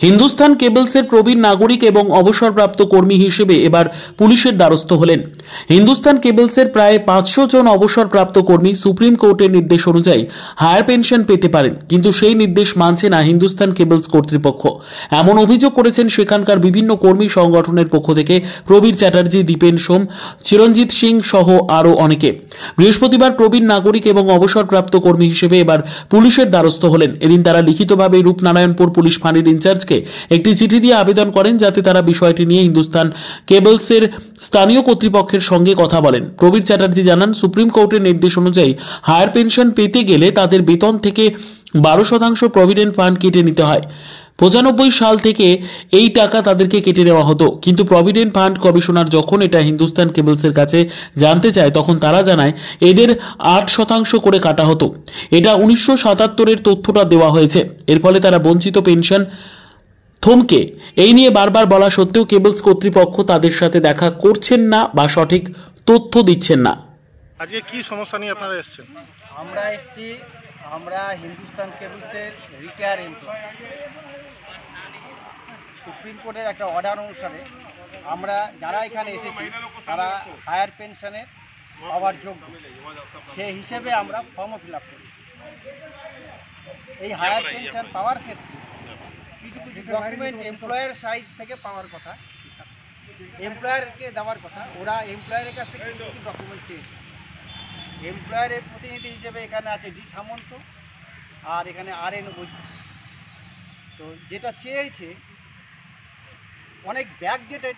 হিন্দুস্তান কেবলসের প্রবীণ নাগরিক এবং অবসরপ্রাপ্ত কর্মী হিসেবে এবার পুলিশের দ্বারস্থ হলেন। হিন্দুস্তান কেবলসের প্রায় 500 জন অবসরপ্রাপ্ত কর্মী সুপ্রিম কোর্টের নির্দেশ অনুযায়ী হায়ার পেনশন পেতে পারেন, কিন্তু সেই নির্দেশ মানছে না হিন্দুস্তান কেবলস কর্তৃপক্ষ। এমন অভিযোগ করেছেন সেখানকার বিভিন্ন কর্মী সংগঠনের পক্ষ থেকে প্রবীর চ্যাটার্জি, দীপেন সোম, চিরঞ্জিত সিং সহ আরও অনেকে। বৃহস্পতিবার প্রবীণ নাগরিক এবং অবসরপ্রাপ্ত কর্মী হিসেবে এবার পুলিশের দ্বারস্থ হলেন। এদিন তারা লিখিতভাবে রূপনারায়ণপুর পুলিশ ফাঁড়ির ইনচার্জকে একটি চিঠি দিয়ে আবেদন করেন যাতে তারা বিষয়টি নিয়ে হিন্দুস্তান কেবলসের স্থানীয় কর্তৃপক্ষের সঙ্গে কথা বলেন। প্রবীর চ্যাটার্জি জানান, সুপ্রিম কোর্টের নির্দেশ অনুযায়ী হায়ার পেনশন পেতে গেলে তাদের বেতন থেকে 12% প্রভিডেন্ট ফান্ড কেটে নিতে হয়। 95 সাল থেকে এই টাকা তাদেরকে কেটে নেওয়া হতো, কিন্তু প্রভিডেন্ট ফান্ড কমিশনার যখন এটা হিন্দুস্তান কেবলসের কাছে জানতে চায় তখন তারা জানায় এদের 8% করে কাটা হতো। এটা 1977-এর তথ্যটা দেওয়া হয়েছে। এর ফলে তারা বঞ্চিত পেনশন থমকে এই নিয়ে বারবার বলা সত্ত্বেও কেবলস কর্তৃপক্ষ তাদের সাথে দেখা করছেন না বা সঠিক তথ্য দিচ্ছেন না। আজকে কি সমস্যা নিয়ে আপনারা এসেছেন? আমরা হিন্দুস্তান কেবলসের রিটায়ার এমপ্লয়। সুপ্রিম কোর্টের একটা অর্ডার অনুসারে আমরা যারা এখানে এসেছি তারা হায়ার পেনশনের পাওয়ার যোগ্য, সেই হিসেবে আমরা ফর্ম ফিল আপ করেছি। এই হায়ার পেনশন পাওয়ার ক্ষেত্রে কিছু কিছু ডকুমেন্ট এমপ্লয়ের সাইড থেকে পাওয়ার কথা, এমপ্লয়ারকে দেওয়ার কথা। ওরা এমপ্লয়ারের কাছ থেকে কিছু ডকুমেন্ট চেয়েছে। এমপ্লয়ারের প্রতিনিধি হিসেবে এখানে আছে ডি সামন্ত আর এখানে RN ওঝা। তো যেটা চেয়েছে অনেক ব্যাকডেটেড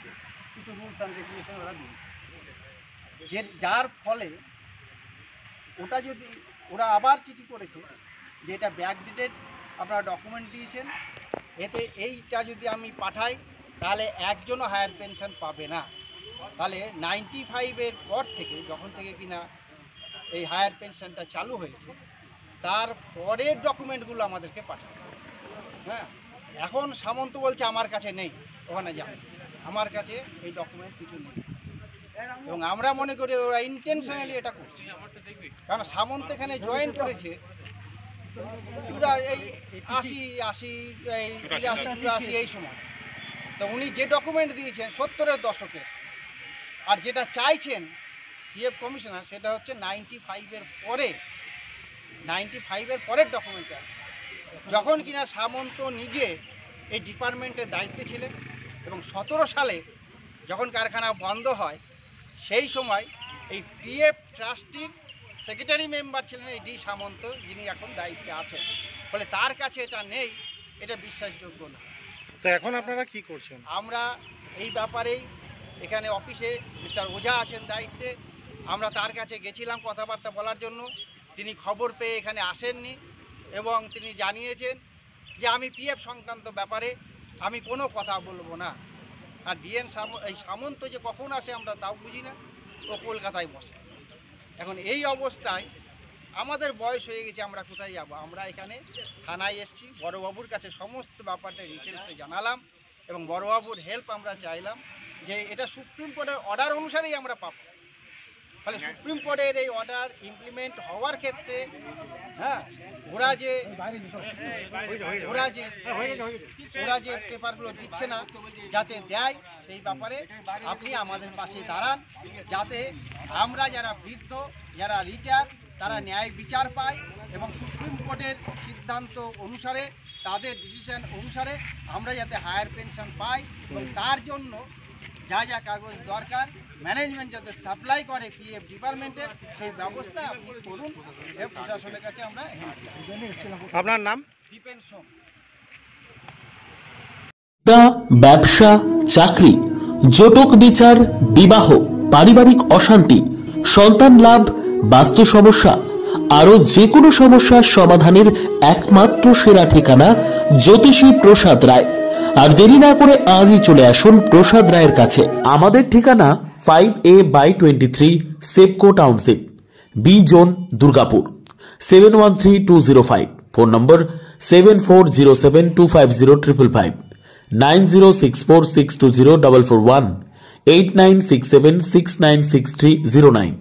কিছু রুলস অ্যান্ড রেগুলেশন ওরা দিয়েছে, যার ফলে ওটা যদি ওরা আবার চিঠি করেছে যে এটা ব্যাকডেটেড, আপনারা ডকুমেন্ট দিয়েছেন, এতে এইটা যদি আমি পাঠাই তাহলে একজনও হায়ার পেনশন পাবে না। তাহলে 95-এর পর থেকে, যখন থেকে কিনা এই হায়ার পেনশনটা চালু হয়েছে, তার পরের ডকুমেন্টগুলো আমাদেরকে পাঠাবে। হ্যাঁ, এখন সামন্ত বলছে আমার কাছে নেই, ওখানে যান, আমার কাছে এই ডকুমেন্ট কিছু নেই। এবং আমরা মনে করি ওরা ইন্টেনশনালি এটা করছে, কারণ সামন্ত এখানে জয়েন করেছে এই 80 এই সময়। তো উনি যে ডকুমেন্ট দিয়েছেন 70-এর দশকে, আর যেটা চাইছেন PF কমিশনার সেটা হচ্ছে 95-এর পরের ডকুমেন্ট আছে, যখন কিনা সামন্ত নিজে এই ডিপার্টমেন্টের দায়িত্বে ছিলেন। এবং 17 সালে যখন কারখানা বন্ধ হয় সেই সময় এই PF ট্রাস্টির সেক্রেটারি মেম্বার ছিলেন এই ডি সামন্ত, যিনি এখন দায়িত্বে আছেন। ফলে তার কাছে এটা নেই, এটা বিশ্বাসযোগ্য না। তো এখন আপনারা কি করছেন? আমরা এই ব্যাপারেই এখানে অফিসে মিস্টার ওঝা আছেন দায়িত্বে, আমরা তার কাছে গেছিলাম কথাবার্তা বলার জন্য। তিনি খবর পেয়ে এখানে আসেননি এবং তিনি জানিয়েছেন যে আমি PF সংক্রান্ত ব্যাপারে আমি কোনো কথা বলবো না। আর এই সামন্ত যে কখন আসে আমরা তাও বুঝি না, ও কলকাতায় বসে। এখন এই অবস্থায় আমাদের বয়স হয়ে গেছে, আমরা কোথায় যাব? আমরা এখানে থানায় এসেছি, বড়বাবুর কাছে সমস্ত ব্যাপারটা ডিটেলসে জানালাম এবং বড়বাবুর হেল্প আমরা চাইলাম যে এটা সুপ্রিম কোর্টের অর্ডার অনুসারেই আমরা পাবো। ফলে সুপ্রিম কোর্টের এই অর্ডার ইমপ্লিমেন্ট হওয়ার ক্ষেত্রে ওরা যে পেপারগুলো দিচ্ছে না, যাতে দেয়, সেই ব্যাপারে আপনি আমাদের পাশে দাঁড়ান, যাতে আমরা যারা বৃদ্ধ, যারা রিটায়ার, তারা ন্যায় বিচার পায় এবং সুপ্রিম কোর্টের সিদ্ধান্ত অনুসারে, তাদের ডিসিশন অনুসারে আমরা যাতে হায়ার পেনশন পাই। এবং তার জন্য যা যা কাগজ দরকার ম্যানেজমেন্ট যাতে সাপ্লাই করে PF ডিপার্টমেন্টে, সেই ব্যবস্থা আপনি করুন। প্রশাসনের কাছে আমরা আপনার নাম? দীপেন সোম। ব্যবসা, চাকরি, জটক বিচার, বিবাহ, পারিবারিক অশান্তি, সন্তান লাভ, বাস্তু সমস্যা, আরো যে কোনো সমস্যার সমাধানের একমাত্র সেরা ঠিকানা জ্যোতিষী প্রসাদ রায়। আর দেরি না করে আজই চলে আসুন প্রসাদ রায়ের কাছে। আমাদের ঠিকানা 5A/23 Sepco township, B zone, Durgapur, 713205। Phone number 7407250555, 9064620441, 8967696309।